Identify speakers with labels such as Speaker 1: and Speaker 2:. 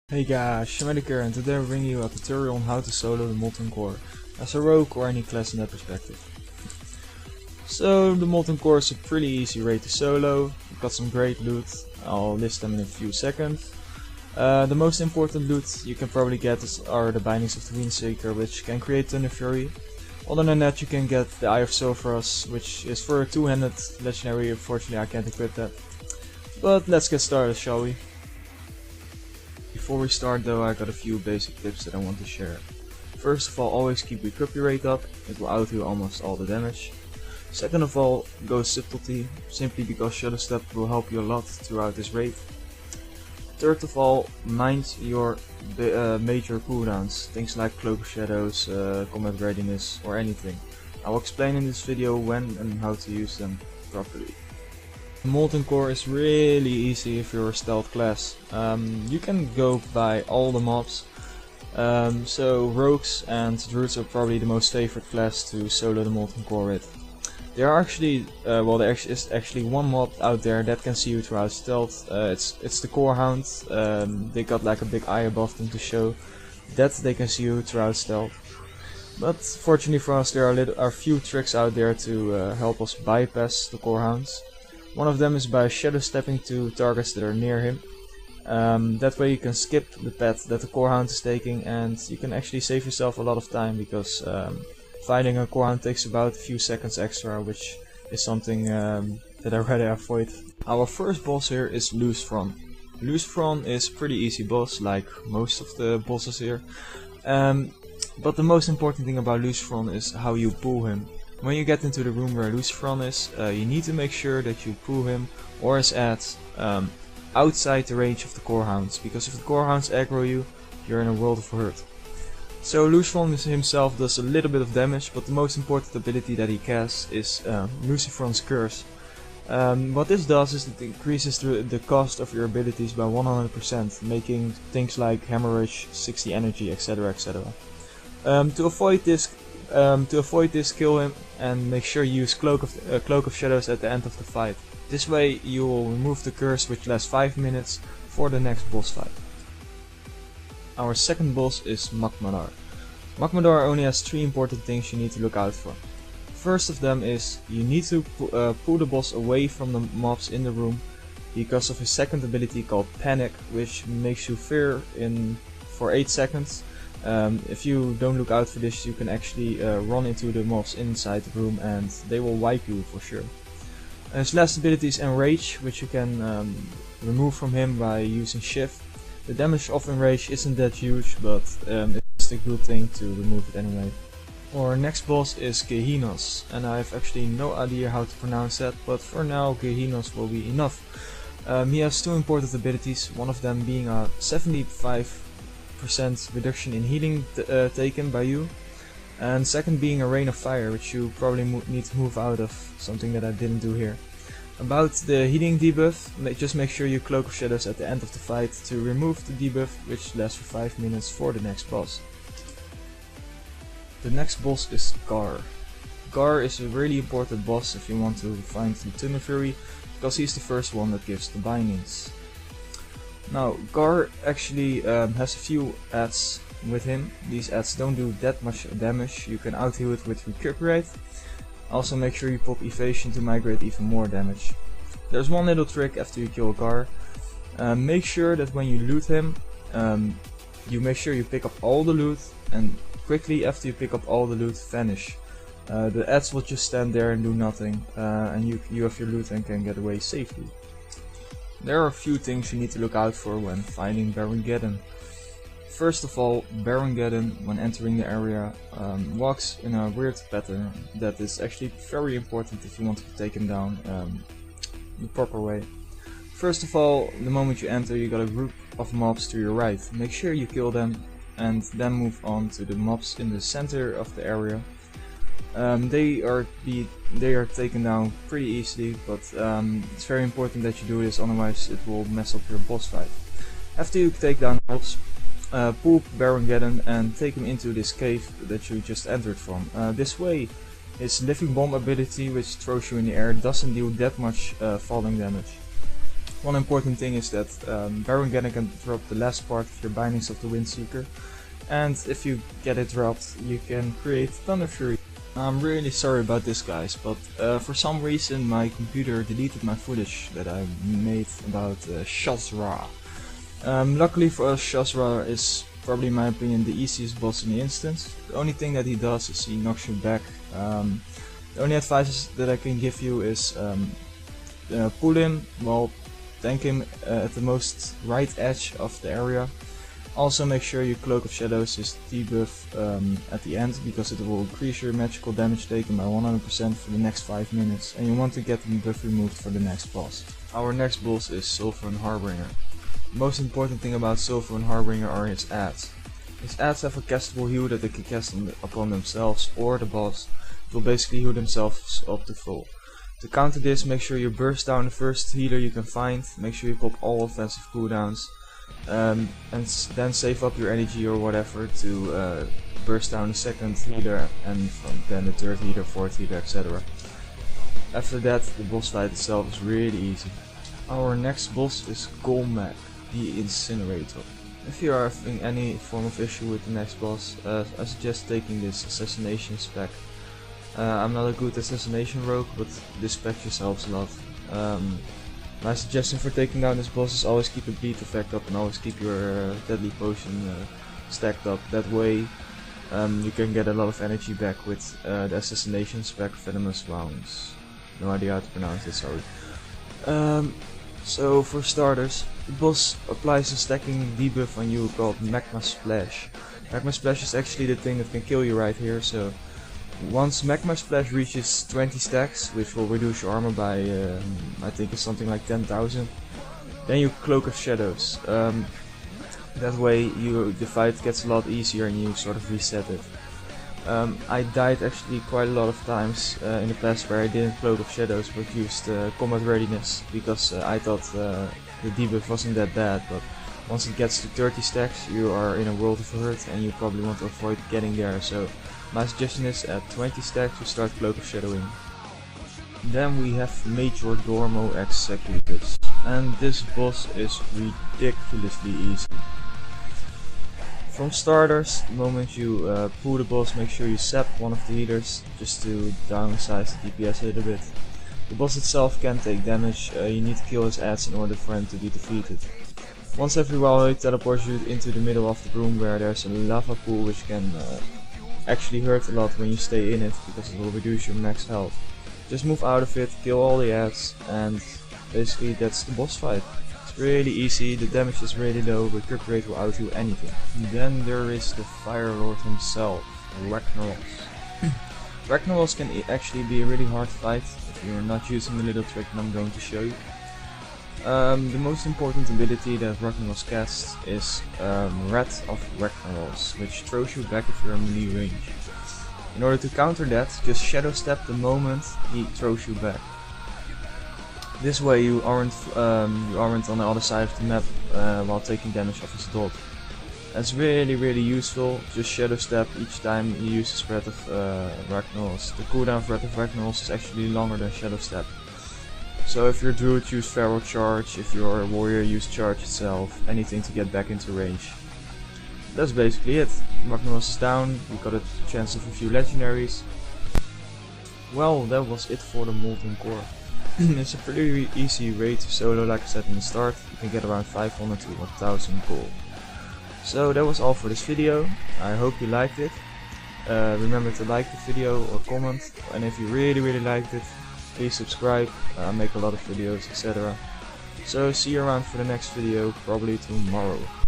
Speaker 1: Hey guys, Shemediker, and today I bring you a tutorial on how to solo the Molten Core as a rogue or any class in that perspective. So the Molten Core is a pretty easy raid to solo. You've got some great loot, I'll list them in a few seconds. The most important loot you can probably get are the bindings of the windseeker, which can create Thunder Fury. Other than that, you can get the Eye of Sulfuras, which is for a two-handed legendary. Unfortunately I can't equip that. But let's get started, shall we? Before we start though, I got a few basic tips that I want to share. First of all, always keep your copy rate up, it will outdo almost all the damage. Second of all, go subtlety, simply because Shadow Step will help you a lot throughout this raid. Third of all, mind your major cooldowns, things like Cloak of Shadows, combat readiness or anything. I will explain in this video when and how to use them properly. Molten Core is really easy if you're a stealth class. You can go by all the mobs, so rogues and druids are probably the most favorite class to solo the Molten Core with. There are actually, there is actually one mob out there that can see you throughout stealth. It's the Core Hound. They got like a big eye above them to show that they can see you throughout stealth. But fortunately for us, there are a few tricks out there to help us bypass the Core Hounds. One of them is by shadow stepping to targets that are near him. That way you can skip the path that the Core Hound is taking, and you can actually save yourself a lot of time, because finding a Core Hound takes about a few seconds extra, which is something that I rather avoid. Our first boss here is Lucifron. Lucifron is a pretty easy boss, like most of the bosses here. But the most important thing about Lucifron is how you pull him. When you get into the room where Lucifron is, you need to make sure that you pull him or his ads outside the range of the Core Hounds, because if the Core Hounds aggro you, you're in a world of hurt. So Lucifron himself does a little bit of damage, but the most important ability that he casts is Lucifron's Curse. What this does is it increases the cost of your abilities by 100%, making things like Hemorrhage, 60 energy, etc, etc. To avoid this, kill him and make sure you use Cloak of Shadows at the end of the fight. This way you will remove the curse, which lasts 5 minutes for the next boss fight. Our second boss is Magmadar. Magmadar only has 3 important things you need to look out for. First of them is you need to pull the boss away from the mobs in the room because of his second ability called Panic, which makes you fear for 8 seconds. If you don't look out for this, you can actually run into the mobs inside the room and they will wipe you for sure. His last ability is Enrage, which you can remove from him by using Shift. The damage of Enrage isn't that huge, but it's a good thing to remove it anyway. Our next boss is Gehinos, and I have actually no idea how to pronounce that, but for now Gehinos will be enough. He has 2 important abilities, one of them being a 75% reduction in healing taken by you, and second being a Rain of Fire, which you probably need to move out of, something that I didn't do here. About the healing debuff, just make sure you Cloak of Shadows at the end of the fight to remove the debuff, which lasts for 5 minutes for the next boss. The next boss is Gar. Gar is a really important boss if you want to find the Thunder Fury, because he's the first one that gives the bindings. Now, Gar actually has a few ads with him. These ads don't do that much damage, you can out-heal it with Recuperate. Also make sure you pop Evasion to migrate even more damage. There's one little trick after you kill Gar. Make sure that when you loot him, you make sure you pick up all the loot, and quickly after you pick up all the loot, vanish. The ads will just stand there and do nothing, and you have your loot and can get away safely. There are a few things you need to look out for when fighting Baron Geddon. First of all, Baron Geddon, when entering the area, walks in a weird pattern that is actually very important if you want to take him down the proper way. First of all, the moment you enter, you got a group of mobs to your right. Make sure you kill them and then move on to the mobs in the center of the area. They are taken down pretty easily, but it's very important that you do this, otherwise it will mess up your boss fight. After you take down mobs, pull Baron Geddon and take him into this cave that you just entered from. This way, his Living Bomb ability, which throws you in the air, doesn't deal that much falling damage. One important thing is that Baron Geddon can drop the last part of your bindings of the Windseeker, and if you get it dropped, you can create Thunder Fury. I'm really sorry about this, guys, but for some reason my computer deleted my footage that I made about Shazra. Luckily for us, Shazra is probably in my opinion the easiest boss in the instance. The only thing that he does is he knocks you back. The only advice that I can give you is pull him, well, tank him at the most right edge of the area. Also make sure your Cloak of Shadows is debuff at the end, because it will increase your magical damage taken by 100% for the next 5 minutes, and you want to get the buff removed for the next boss. Our next boss is Sulfuras Harbinger. The most important thing about Sulfuras Harbinger are his adds. His adds have a castable heal that they can cast upon themselves or the boss. It will basically heal themselves up to full. To counter this, make sure you burst down the first healer you can find, make sure you pop all offensive cooldowns, and then save up your energy or whatever to burst down the second healer, and then the third healer, fourth healer, etc. After that, the boss fight itself is really easy. Our next boss is Golmak, the Incinerator. If you are having any form of issue with the next boss, I suggest taking this assassination spec. I'm not a good assassination rogue, but this spec just helps a lot. My suggestion for taking down this boss is always keep a bleed effect up and always keep your deadly potion stacked up. That way you can get a lot of energy back with the assassination spec Venomous Wounds. No idea how to pronounce it, sorry. So for starters, the boss applies a stacking debuff on you called Magma Splash. Magma Splash is actually the thing that can kill you right here, so once Magma Splash reaches 20 stacks, which will reduce your armor by I think it's something like 10,000, then you Cloak of Shadows. That way the fight gets a lot easier and you sort of reset it. I died actually quite a lot of times in the past where I didn't Cloak of Shadows but used Combat Readiness, because I thought the debuff wasn't that bad, but once it gets to 30 stacks you are in a world of hurt and you probably want to avoid getting there, so my suggestion is at 20 stacks you start Cloak of Shadowing. Then we have Major Dormo Executus, and this boss is ridiculously easy. From starters, the moment you pull the boss, make sure you sap one of the healers just to downsize the DPS a little bit. The boss itself can take damage, you need to kill his ads in order for him to be defeated. Once every while he teleports you into the middle of the room where there's a lava pool which can actually hurt a lot when you stay in it, because it will reduce your max health. Just move out of it, kill all the ads, and basically that's the boss fight. It's really easy, the damage is really low, but crit rate will outheal anything. Then there is the Fire Lord himself, Ragnaros. Ragnaros can actually be a really hard fight if you're not using the little trick that I'm going to show you. The most important ability that Ragnaros casts is Wrath of Ragnaros, which throws you back if you're in melee range. In order to counter that, just shadow step the moment he throws you back. This way you aren't on the other side of the map while taking damage off his dot. That's really useful. Just shadow step each time he uses Wrath of Ragnaros. The cooldown of Wrath of Ragnaros is actually longer than shadow step. So if you're druid, use Feral Charge, if you're a warrior, use Charge itself, anything to get back into range. That's basically it. Ragnaros is down, we got a chance of a few legendaries. Well, that was it for the Molten Core. It's a pretty easy raid to solo, like I said in the start. You can get around 500 to 1000 gold. So that was all for this video. I hope you liked it. Remember to like the video or comment, and if you really liked it, please subscribe. I make a lot of videos, etc. So see you around for the next video, probably tomorrow.